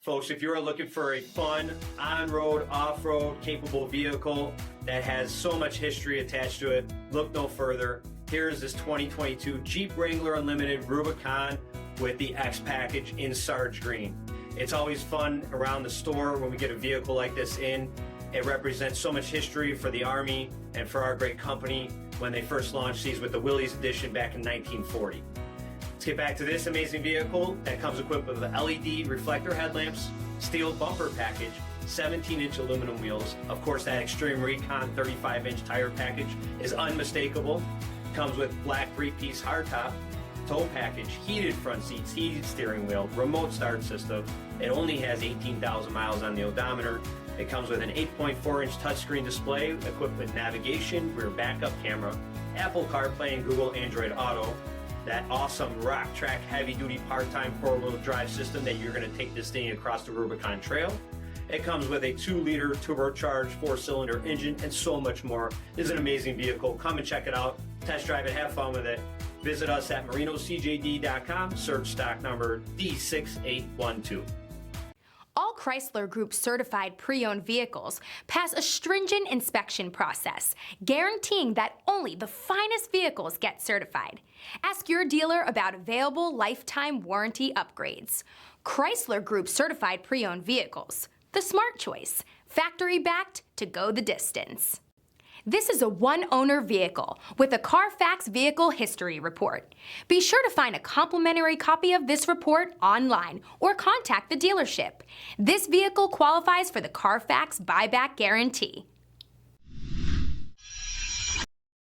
Folks, if you're looking for a fun, on-road, off-road capable vehicle that has so much history attached to it, look no further. Here's this 2022 Jeep Wrangler Unlimited Rubicon with the X package in Sarge Green. It's always fun around the store when we get a vehicle like this in. It represents so much history for the Army and for our great company when they first launched these with the Willys edition back in 1940. Let's get back to this amazing vehicle that comes equipped with LED reflector headlamps, steel bumper package, 17-inch aluminum wheels. Of course, that Xtreme Recon 35-inch tire package is unmistakable. Comes with black 3-piece hardtop, tow package, heated front seats, heated steering wheel, remote start system. It only has 18,000 miles on the odometer. It comes with an 8.4-inch touchscreen display equipped with navigation, rear backup camera, Apple CarPlay and Google Android Auto. That awesome rock track heavy-duty part-time four-wheel drive system that you're going to take this thing across the Rubicon Trail. It comes with a 2-liter turbocharged 4-cylinder engine and so much more. This is an amazing vehicle. Come and check it out. Test drive it. Have fun with it. Visit us at marinocjd.com. Search stock number D6812. All Chrysler Group certified pre-owned vehicles pass a stringent inspection process, guaranteeing that only the finest vehicles get certified. Ask your dealer about available lifetime warranty upgrades. Chrysler Group certified pre-owned vehicles, the smart choice, factory backed to go the distance. This is a one-owner vehicle with a CARFAX Vehicle History Report. Be sure to find a complimentary copy of this report online or contact the dealership. This vehicle qualifies for the CARFAX buyback guarantee.